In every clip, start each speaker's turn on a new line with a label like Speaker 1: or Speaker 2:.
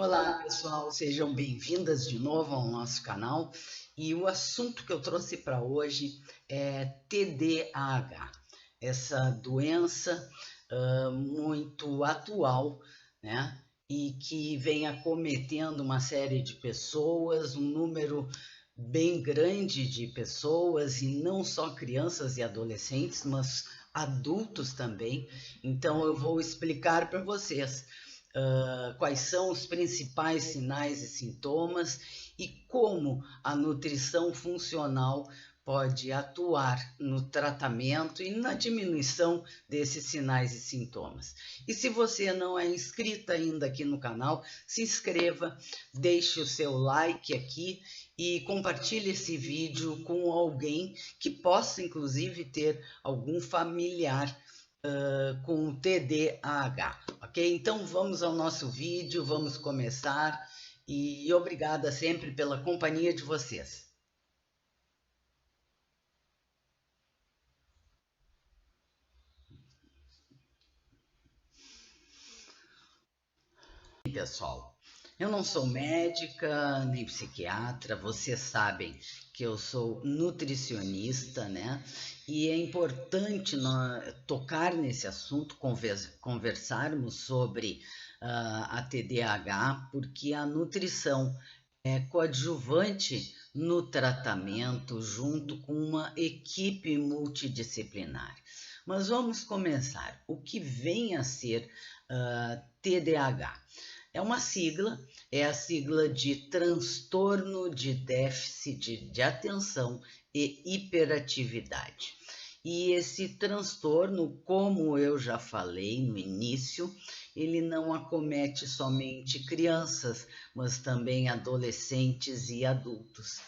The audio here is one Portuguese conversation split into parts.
Speaker 1: Olá, pessoal, sejam bem-vindas de novo ao nosso canal. E o assunto que eu trouxe para hoje é TDAH, essa doença muito atual, né? E que vem acometendo uma série de pessoas, um número bem grande de pessoas, e não só crianças e adolescentes, mas adultos também. Então eu vou explicar para vocês quais são os principais sinais e sintomas e como a nutrição funcional pode atuar no tratamento e na diminuição desses sinais e sintomas. E se você não é inscrito ainda aqui no canal, se inscreva, deixe o seu like aqui e compartilhe esse vídeo com alguém que possa, inclusive, ter algum familiar com TDAH, ok? Então vamos ao nosso vídeo, vamos começar e obrigada sempre pela companhia de vocês. Pessoal, eu não sou médica nem psiquiatra, vocês sabem que eu sou nutricionista, né? E é importante nós tocar nesse assunto, conversarmos sobre a TDAH, porque a nutrição é coadjuvante no tratamento junto com uma equipe multidisciplinar. Mas vamos começar. O que vem a ser TDAH? É uma sigla, é a sigla de transtorno de déficit de atenção e hiperatividade. E esse transtorno, como eu já falei no início, ele não acomete somente crianças, mas também adolescentes e adultos.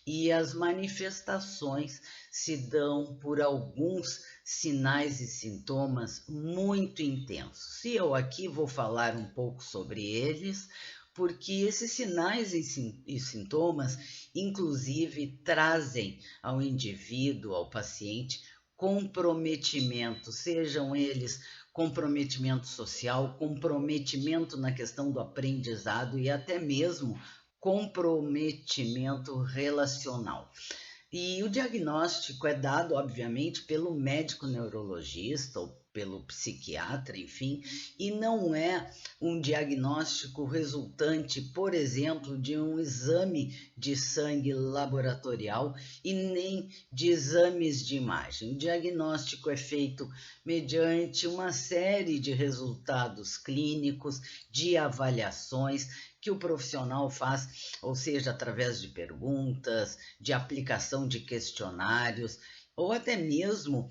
Speaker 1: E as manifestações se dão por alguns sinais e sintomas muito intensos. E eu aqui vou falar um pouco sobre eles, porque esses sinais e sintomas, inclusive, trazem ao indivíduo, ao paciente, comprometimento, sejam eles comprometimento social, comprometimento na questão do aprendizado e até mesmo comprometimento relacional. E o diagnóstico é dado, obviamente, pelo médico neurologista ou pelo psiquiatra, enfim, e não é um diagnóstico resultante, por exemplo, de um exame de sangue laboratorial e nem de exames de imagem. O diagnóstico é feito mediante uma série de resultados clínicos, de avaliações que o profissional faz, ou seja, através de perguntas, de aplicação de questionários, ou até mesmo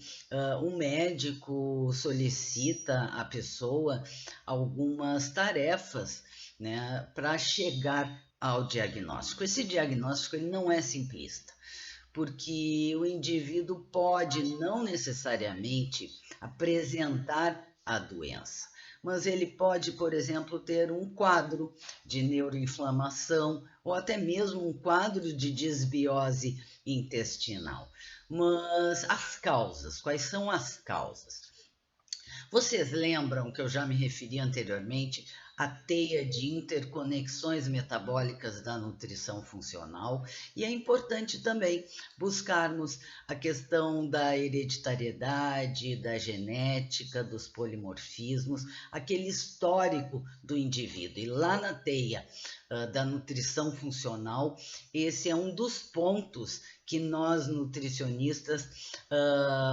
Speaker 1: um médico solicita à pessoa algumas tarefas, né, para chegar ao diagnóstico. Esse diagnóstico ele não é simplista, porque o indivíduo pode não necessariamente apresentar a doença, mas ele pode, por exemplo, ter um quadro de neuroinflamação ou até mesmo um quadro de desbiose intestinal. Mas as causas, quais são as causas? Vocês lembram que eu já me referi anteriormente à teia de interconexões metabólicas da nutrição funcional, e é importante também buscarmos a questão da hereditariedade, da genética, dos polimorfismos, aquele histórico do indivíduo. E lá na teia da nutrição funcional, esse é um dos pontos que nós nutricionistas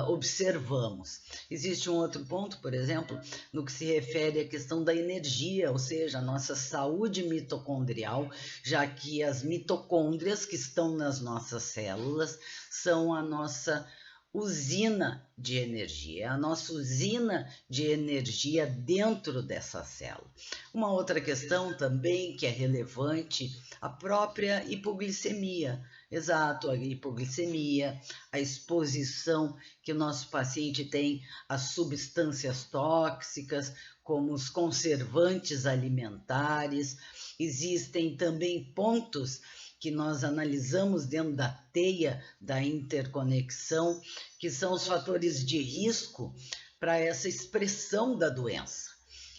Speaker 1: observamos. Existe um outro ponto, por exemplo, no que se refere à questão da energia, ou seja, a nossa saúde mitocondrial, já que as mitocôndrias que estão nas nossas células são a nossa usina de energia, a nossa usina de energia dentro dessa célula. Uma outra questão também que é relevante, a própria hipoglicemia. Exato, a hipoglicemia, a exposição que o nosso paciente tem a substâncias tóxicas, como os conservantes alimentares. Existem também pontos que nós analisamos dentro da teia da interconexão, que são os fatores de risco para essa expressão da doença.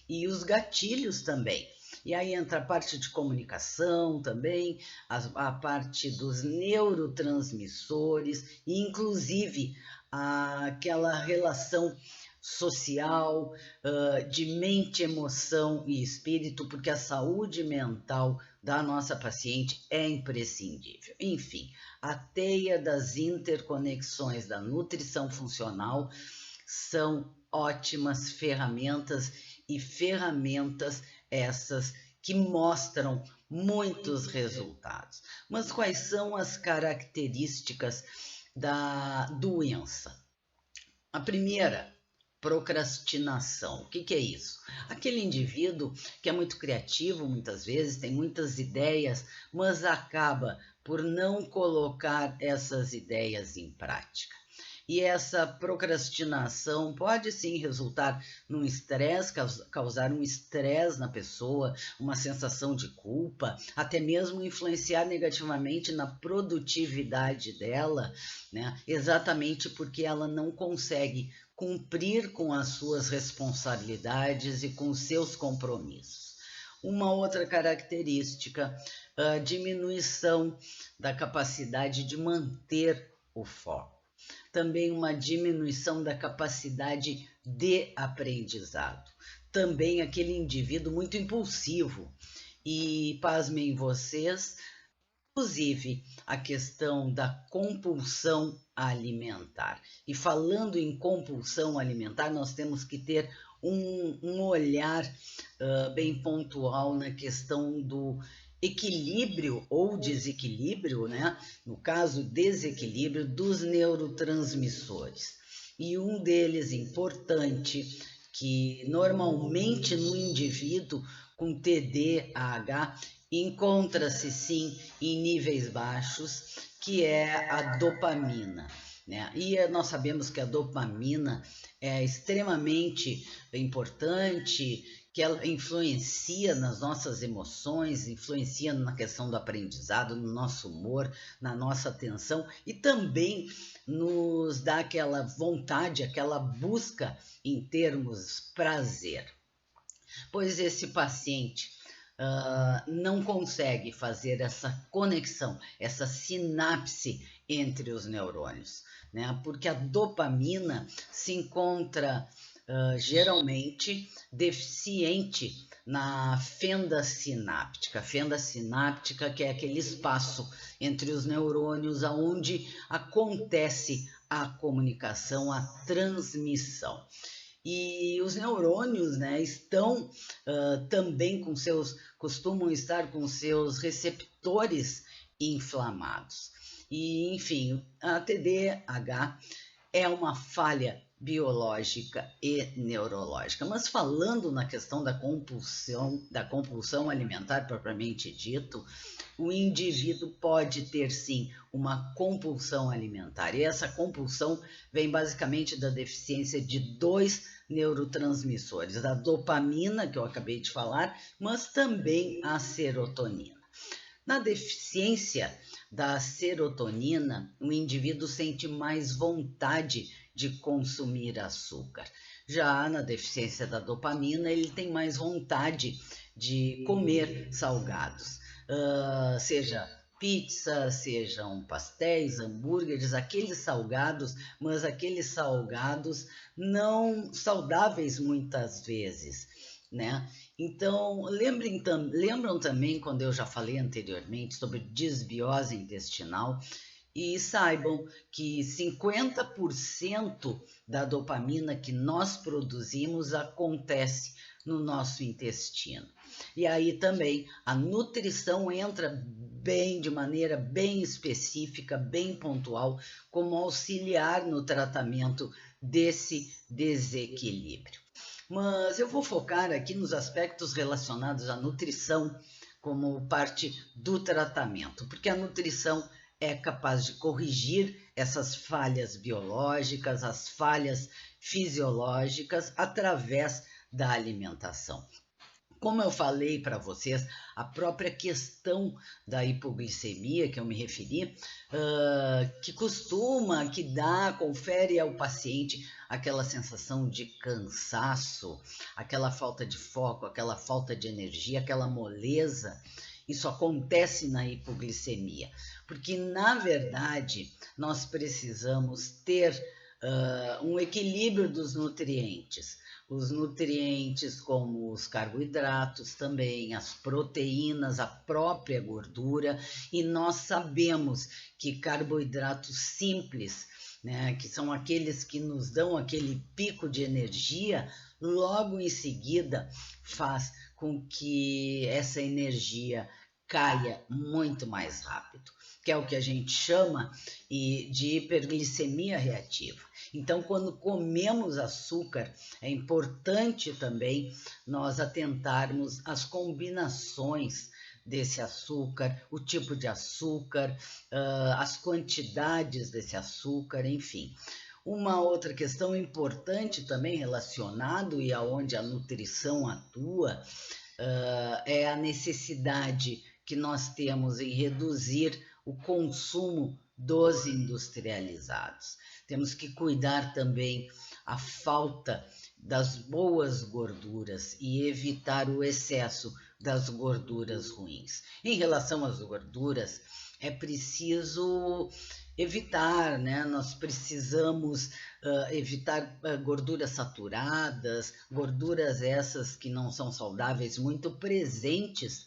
Speaker 1: E os gatilhos também. E aí entra a parte de comunicação também, a parte dos neurotransmissores, e inclusive aquela relação social, de mente, emoção e espírito, porque a saúde mental da nossa paciente é imprescindível. Enfim, a teia das interconexões da nutrição funcional são ótimas ferramentas, e ferramentas essas que mostram muitos resultados. Mas quais são as características da doença? A primeira, procrastinação. O que é isso? Aquele indivíduo que é muito criativo, muitas vezes, tem muitas ideias, mas acaba por não colocar essas ideias em prática. E essa procrastinação pode sim resultar num estresse, causar um estresse na pessoa, uma sensação de culpa, até mesmo influenciar negativamente na produtividade dela, né? Exatamente porque ela não consegue cumprir com as suas responsabilidades e com os seus compromissos. Uma outra característica, a diminuição da capacidade de manter o foco. Também uma diminuição da capacidade de aprendizado. Também aquele indivíduo muito impulsivo. E, pasmem vocês, inclusive a questão da compulsão alimentar. E falando em compulsão alimentar, nós temos que ter um olhar bem pontual na questão do equilíbrio ou desequilíbrio, né? No caso, desequilíbrio dos neurotransmissores. E um deles importante, que normalmente no indivíduo com TDAH encontra-se sim em níveis baixos, que é a dopamina, né? E nós sabemos que a dopamina é extremamente importante, que ela influencia nas nossas emoções, influencia na questão do aprendizado, no nosso humor, na nossa atenção, e também nos dá aquela vontade, aquela busca em termos prazer. Pois esse paciente não consegue fazer essa conexão, essa sinapse entre os neurônios, né? Porque a dopamina se encontra geralmente deficiente na fenda sináptica. Fenda sináptica, que é aquele espaço entre os neurônios onde acontece a comunicação, a transmissão. E os neurônios, né, estão também costumam estar com seus receptores inflamados. E, enfim, a TDAH é uma falha biológica e neurológica. Mas falando na questão da compulsão alimentar propriamente dito, o indivíduo pode ter sim uma compulsão alimentar. E essa compulsão vem basicamente da deficiência de 2 neurotransmissores, a dopamina, que eu acabei de falar, mas também a serotonina. Na deficiência da serotonina, o indivíduo sente mais vontade de consumir açúcar. Já na deficiência da dopamina, ele tem mais vontade de comer salgados, seja pizza, sejam pastéis, hambúrgueres, aqueles salgados, mas aqueles salgados não saudáveis muitas vezes, né? Então, lembram também quando eu já falei anteriormente sobre desbiose intestinal, e saibam que 50% da dopamina que nós produzimos acontece no nosso intestino. E aí também a nutrição entra de maneira bem específica, bem pontual, como auxiliar no tratamento desse desequilíbrio. Mas eu vou focar aqui nos aspectos relacionados à nutrição como parte do tratamento, porque a nutrição é capaz de corrigir essas falhas biológicas, as falhas fisiológicas através da alimentação. Como eu falei para vocês, a própria questão da hipoglicemia que eu me referi, que confere ao paciente aquela sensação de cansaço, aquela falta de foco, aquela falta de energia, aquela moleza. Isso acontece na hipoglicemia, porque na verdade nós precisamos ter um equilíbrio dos nutrientes. Os nutrientes como os carboidratos também, as proteínas, a própria gordura, e nós sabemos que carboidratos simples, né, que são aqueles que nos dão aquele pico de energia, logo em seguida faz com que essa energia caia muito mais rápido, que é o que a gente chama de hiperglicemia reativa. Então, quando comemos açúcar, é importante também nós atentarmos às combinações desse açúcar, o tipo de açúcar, as quantidades desse açúcar, enfim. Uma outra questão importante também relacionado e aonde a nutrição atua é a necessidade que nós temos em reduzir o consumo dos industrializados. Temos que cuidar também a falta das boas gorduras e evitar o excesso das gorduras ruins. Em relação às gorduras, é preciso evitar, né? Nós precisamos evitar gorduras saturadas, gorduras essas que não são saudáveis, muito presentes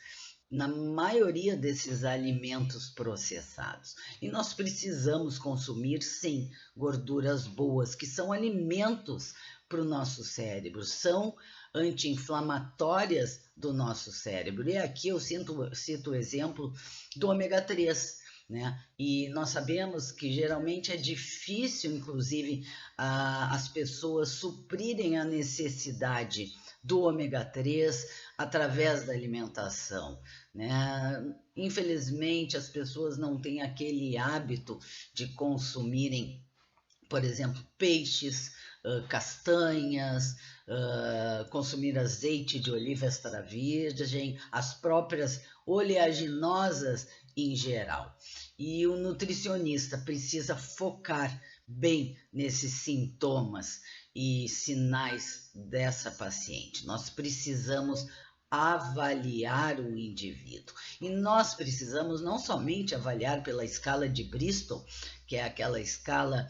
Speaker 1: na maioria desses alimentos processados. E nós precisamos consumir, sim, gorduras boas, que são alimentos para o nosso cérebro, são anti-inflamatórias do nosso cérebro. E aqui eu cito o exemplo do ômega 3, né? E nós sabemos que geralmente é difícil, inclusive, as pessoas suprirem a necessidade do ômega 3 através da alimentação, né? Infelizmente, as pessoas não têm aquele hábito de consumirem, por exemplo, peixes, castanhas, consumir azeite de oliva extra virgem, as próprias oleaginosas em geral. E o nutricionista precisa focar bem nesses sintomas e sinais dessa paciente. Nós precisamos avaliar o indivíduo. E nós precisamos não somente avaliar pela escala de Bristol, que é aquela escala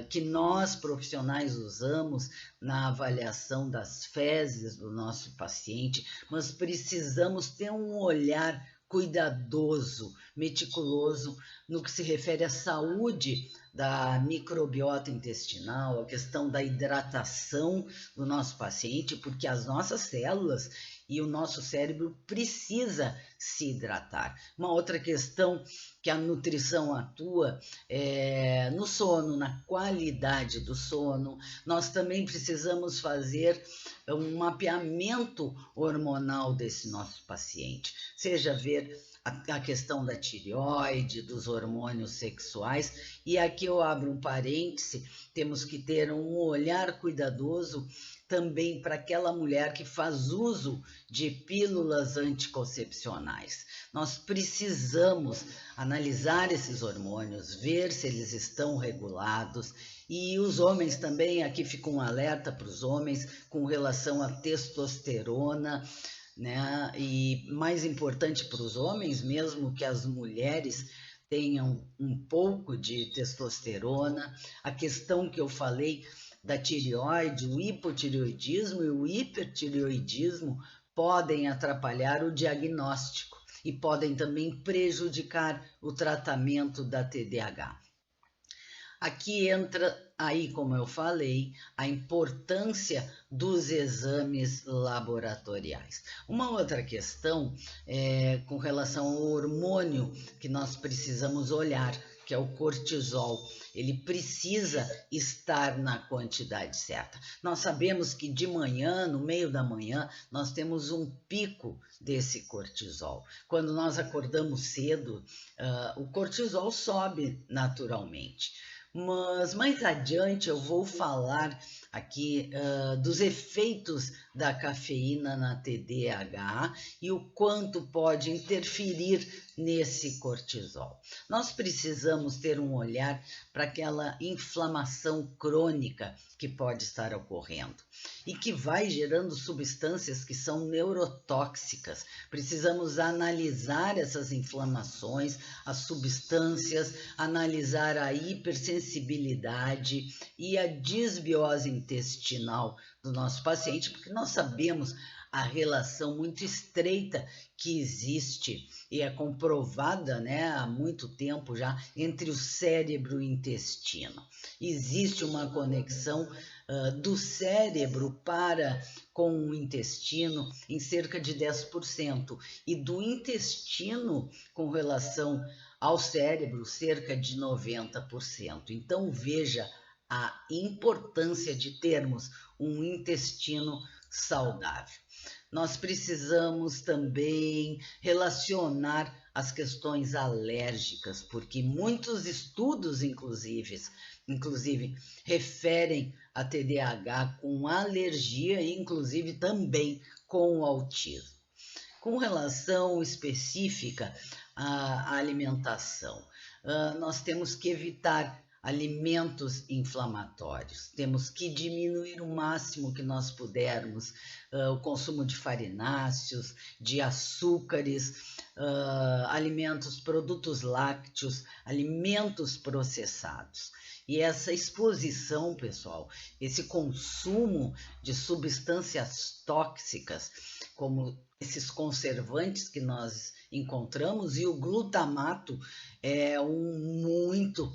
Speaker 1: que nós profissionais usamos na avaliação das fezes do nosso paciente, mas precisamos ter um olhar cuidadoso, meticuloso no que se refere à saúde da microbiota intestinal, a questão da hidratação do nosso paciente, porque as nossas células e o nosso cérebro precisa se hidratar. Uma outra questão que a nutrição atua é no sono, na qualidade do sono. Nós também precisamos fazer um mapeamento hormonal desse nosso paciente, seja ver a questão da tireoide, dos hormônios sexuais, e aqui eu abro um parêntese, temos que ter um olhar cuidadoso também para aquela mulher que faz uso de pílulas anticoncepcionais. Nós precisamos analisar esses hormônios, ver se eles estão regulados, e os homens também, aqui fica um alerta para os homens com relação à testosterona, né? E mais importante para os homens, mesmo que as mulheres tenham um pouco de testosterona, a questão que eu falei da tireoide, o hipotireoidismo e o hipertireoidismo podem atrapalhar o diagnóstico e podem também prejudicar o tratamento da TDAH. Aqui entra aí, como eu falei, a importância dos exames laboratoriais. Uma outra questão é com relação ao hormônio que nós precisamos olhar, que é o cortisol. Ele precisa estar na quantidade certa. Nós sabemos que de manhã, no meio da manhã, nós temos um pico desse cortisol. Quando nós acordamos cedo, o cortisol sobe naturalmente. Mas mais adiante eu vou falar aqui dos efeitos da cafeína na TDAH e o quanto pode interferir nesse cortisol. Nós precisamos ter um olhar para aquela inflamação crônica que pode estar ocorrendo e que vai gerando substâncias que são neurotóxicas. Precisamos analisar essas inflamações, as substâncias, analisar a hipersensibilidade e a disbiose intestinal do nosso paciente, porque nós sabemos a relação muito estreita que existe e é comprovada, né, há muito tempo já entre o cérebro e o intestino. Existe uma conexão do cérebro com o intestino em cerca de 10% e do intestino com relação ao cérebro cerca de 90%. Então veja a importância de termos um intestino saudável. Nós precisamos também relacionar as questões alérgicas, porque muitos estudos, inclusive referem a TDAH com alergia e, inclusive, também com o autismo. Com relação específica à alimentação, nós temos que evitar alimentos inflamatórios, temos que diminuir o máximo que nós pudermos o consumo de farináceos, de açúcares, alimentos, produtos lácteos, alimentos processados. E essa exposição, pessoal, esse consumo de substâncias tóxicas, como esses conservantes que nós encontramos, e o glutamato é muito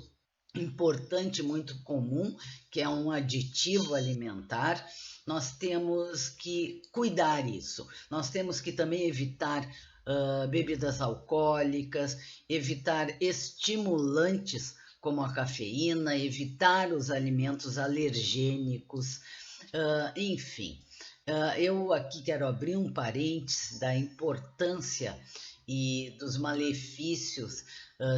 Speaker 1: importante, muito comum, que é um aditivo alimentar. Nós temos que cuidar isso. Nós temos que também evitar bebidas alcoólicas, evitar estimulantes como a cafeína, evitar os alimentos alergênicos, enfim. Eu aqui quero abrir um parênteses da importância e dos malefícios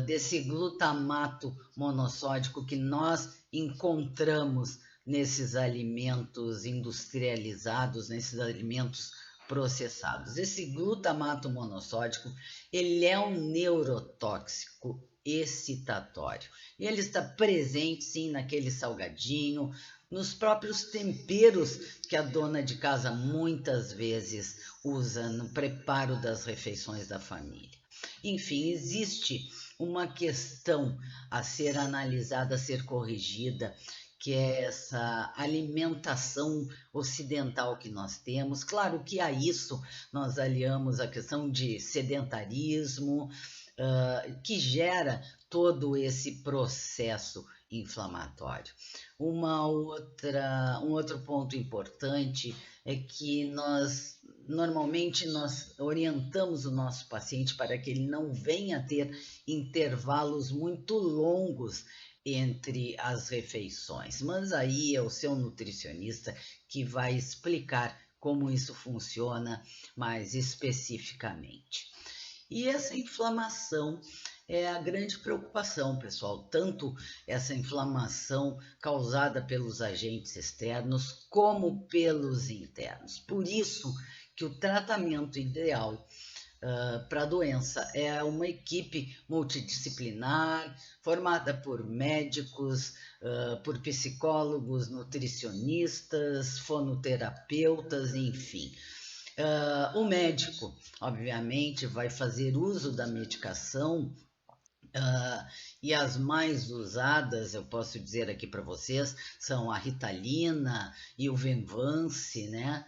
Speaker 1: desse glutamato monossódico que nós encontramos nesses alimentos industrializados, nesses alimentos processados. Esse glutamato monossódico, ele é um neurotóxico excitatório. E ele está presente, sim, naquele salgadinho, nos próprios temperos que a dona de casa muitas vezes usa no preparo das refeições da família. Enfim, existe uma questão a ser analisada, a ser corrigida, que é essa alimentação ocidental que nós temos. Claro que a isso nós aliamos a questão de sedentarismo, que gera todo esse processo inflamatório. Um outro ponto importante é que normalmente nós orientamos o nosso paciente para que ele não venha a ter intervalos muito longos entre as refeições, mas aí é o seu nutricionista que vai explicar como isso funciona mais especificamente. E essa inflamação é a grande preocupação, pessoal, tanto essa inflamação causada pelos agentes externos como pelos internos. Por isso que o tratamento ideal para a doença é uma equipe multidisciplinar, formada por médicos, por psicólogos, nutricionistas, fonoterapeutas, enfim. O médico, obviamente, vai fazer uso da medicação e as mais usadas, eu posso dizer aqui para vocês, são a Ritalina e o Venvance, né?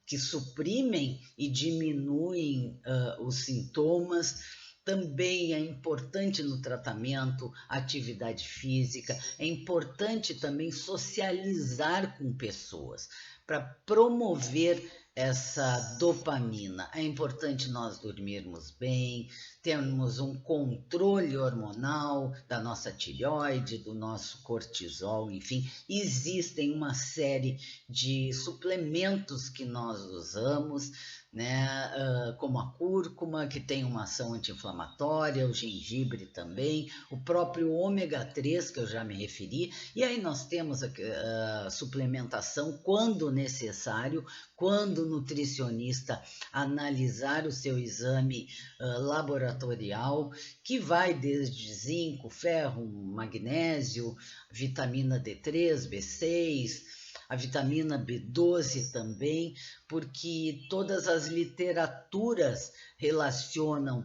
Speaker 1: Que suprimem e diminuem os sintomas. Também é importante no tratamento a atividade física, é importante também socializar com pessoas para promover essa dopamina. É importante nós dormirmos bem, termos um controle hormonal da nossa tireoide, do nosso cortisol, enfim, existem uma série de suplementos que nós usamos, né? Como a cúrcuma, que tem uma ação anti-inflamatória, o gengibre também, o próprio ômega 3, que eu já me referi, e aí nós temos a suplementação quando necessário, quando o nutricionista analisar o seu exame laboratorial, que vai desde zinco, ferro, magnésio, vitamina D3, B6, a vitamina B12 também, porque todas as literaturas relacionam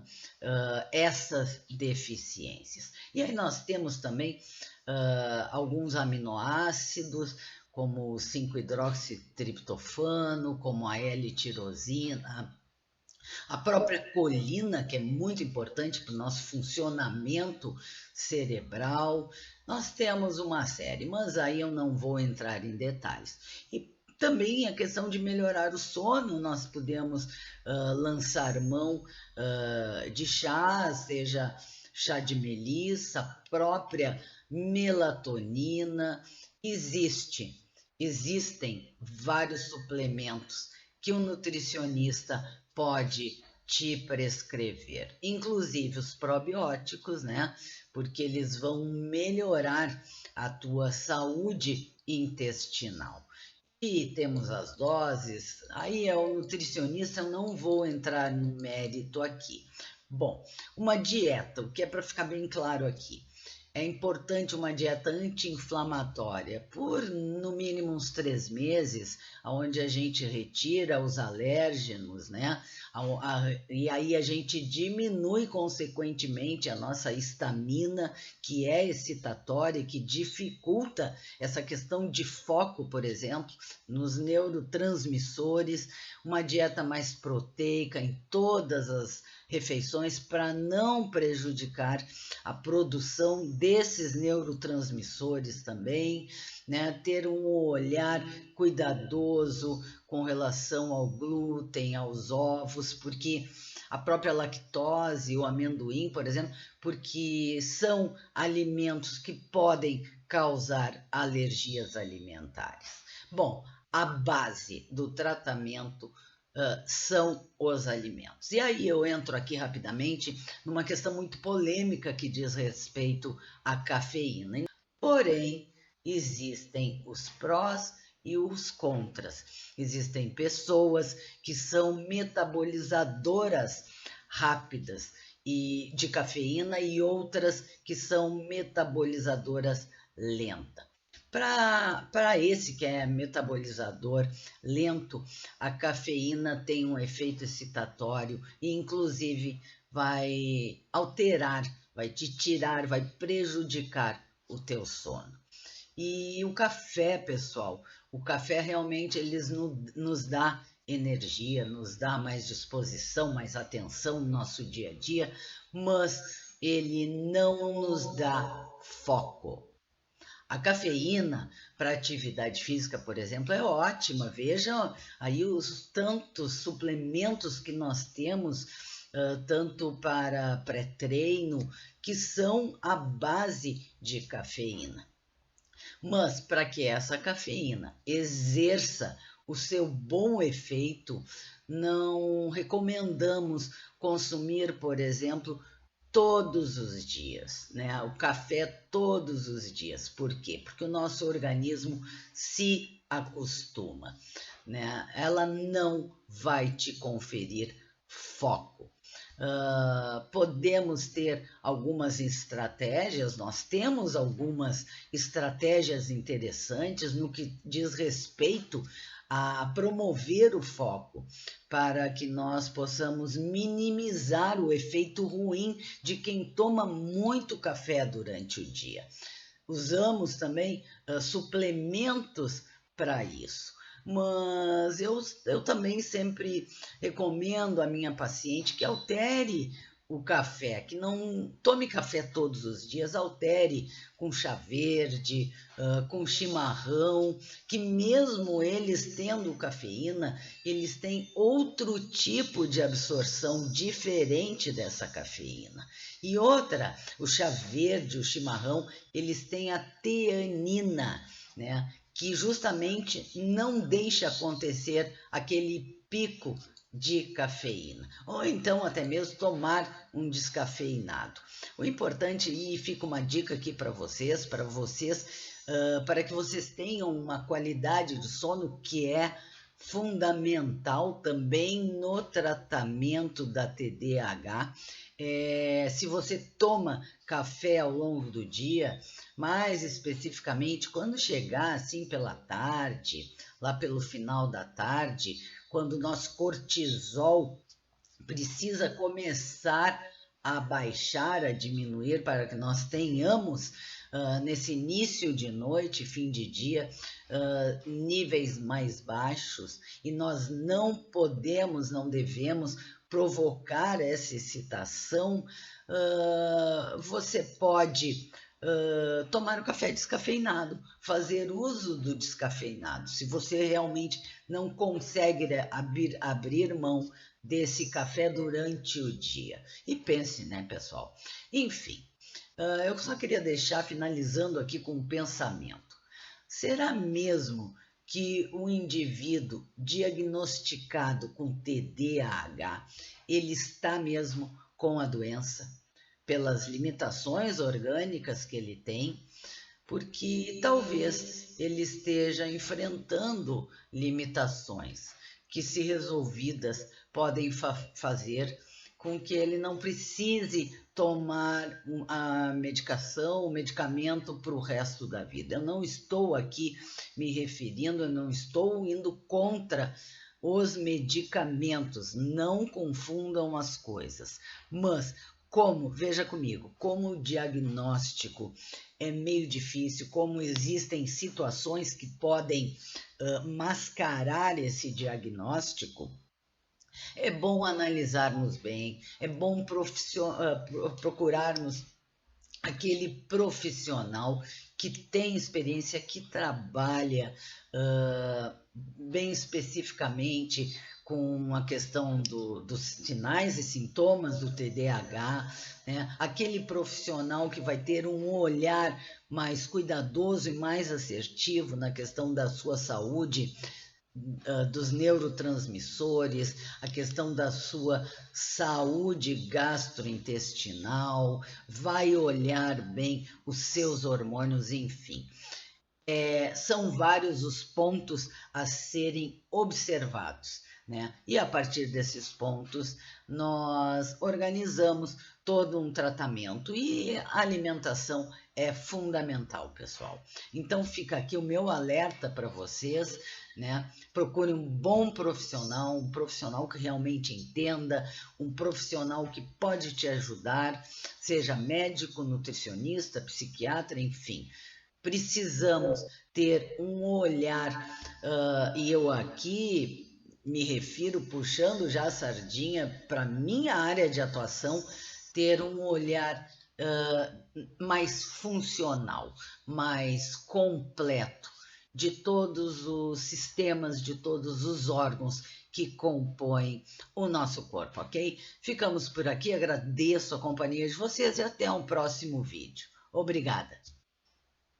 Speaker 1: essas deficiências. E aí nós temos também alguns aminoácidos, como o 5-hidroxitriptofano, como a L-tirosina, a própria colina, que é muito importante para o nosso funcionamento cerebral. Nós temos uma série, mas aí eu não vou entrar em detalhes. E também a questão de melhorar o sono, nós podemos lançar mão de chá, seja chá de melissa, própria melatonina. Existem vários suplementos que o nutricionista pode te prescrever, inclusive os probióticos, né? Porque eles vão melhorar a tua saúde intestinal. E temos as doses, aí é o nutricionista, eu não vou entrar no mérito aqui. Bom, uma dieta, o que é para ficar bem claro aqui. É importante uma dieta anti-inflamatória por no mínimo uns 3 meses, onde a gente retira os alérgenos, né? E aí a gente diminui consequentemente a nossa histamina, que é excitatória, que dificulta essa questão de foco, por exemplo, nos neurotransmissores, uma dieta mais proteica em todas as refeições para não prejudicar a produção desses neurotransmissores também, né? Ter um olhar cuidadoso com relação ao glúten, aos ovos, porque a própria lactose, o amendoim, por exemplo, porque são alimentos que podem causar alergias alimentares. Bom, a base do tratamento são os alimentos. E aí eu entro aqui rapidamente numa questão muito polêmica que diz respeito à cafeína. Porém, existem os prós e os contras. Existem pessoas que são metabolizadoras rápidas e de cafeína e outras que são metabolizadoras lentas. Para esse que é metabolizador lento, a cafeína tem um efeito excitatório e, inclusive, vai alterar, vai te tirar, vai prejudicar o teu sono. E o café, pessoal, o café realmente nos dá energia, nos dá mais disposição, mais atenção no nosso dia a dia, mas ele não nos dá foco. A cafeína para atividade física, por exemplo, é ótima. Vejam aí os tantos suplementos que nós temos, tanto para pré-treino, que são a base de cafeína. Mas para que essa cafeína exerça o seu bom efeito, não recomendamos consumir, por exemplo, todos os dias, né? O café todos os dias. Por quê? Porque o nosso organismo se acostuma, né? Ela não vai te conferir foco. Podemos ter algumas estratégias, nós temos algumas estratégias interessantes no que diz respeito a promover o foco, para que nós possamos minimizar o efeito ruim de quem toma muito café durante o dia. Usamos também suplementos para isso. Mas eu também sempre recomendo à minha paciente que altere o café, que não tome café todos os dias, altere com chá verde, com chimarrão, que mesmo eles tendo cafeína, eles têm outro tipo de absorção diferente dessa cafeína. E outra, o chá verde, o chimarrão, eles têm a teanina, né? Que justamente não deixa acontecer aquele pico de cafeína, ou então até mesmo tomar um descafeinado. O importante, e fica uma dica aqui para vocês, para que vocês tenham uma qualidade de sono que é fundamental também no tratamento da TDAH. Se você toma café ao longo do dia, mais especificamente quando chegar assim pela tarde, lá pelo final da tarde, quando o nosso cortisol precisa começar a baixar, a diminuir, para que nós tenhamos nesse início de noite, fim de dia, níveis mais baixos, e nós não podemos, não devemos provocar essa excitação. Você pode tomar um café descafeinado, fazer uso do descafeinado. Se você realmente não consegue abrir mão desse café durante o dia. E pense, né, pessoal? Enfim, eu só queria deixar finalizando aqui com um pensamento. Será mesmo que o indivíduo diagnosticado com TDAH, ele está mesmo com a doença? Pelas limitações orgânicas que ele tem, porque talvez ele esteja enfrentando limitações que, se resolvidas, podem fazer com que ele não precise tomar a medicação, o medicamento para o resto da vida. Eu não estou aqui me referindo, eu não estou indo contra os medicamentos, não confundam as coisas, mas veja comigo, como o diagnóstico é meio difícil, como existem situações que podem mascarar esse diagnóstico, é bom analisarmos bem, é bom procurarmos aquele profissional que tem experiência, que trabalha bem especificamente com a questão dos sinais e sintomas do TDAH, né? Aquele profissional que vai ter um olhar mais cuidadoso e mais assertivo na questão da sua saúde, dos neurotransmissores, a questão da sua saúde gastrointestinal, vai olhar bem os seus hormônios, enfim. São vários os pontos a serem observados, né? E a partir desses pontos, nós organizamos todo um tratamento, e a alimentação é fundamental, pessoal. Então fica aqui o meu alerta para vocês, né? Procure um bom profissional, um profissional que realmente entenda, um profissional que pode te ajudar, seja médico, nutricionista, psiquiatra, enfim. Precisamos ter um olhar, e eu aqui me refiro, puxando já a sardinha para minha área de atuação, ter um olhar mais funcional, mais completo de todos os sistemas, de todos os órgãos que compõem o nosso corpo, ok? Ficamos por aqui, agradeço a companhia de vocês e até um próximo vídeo. Obrigada!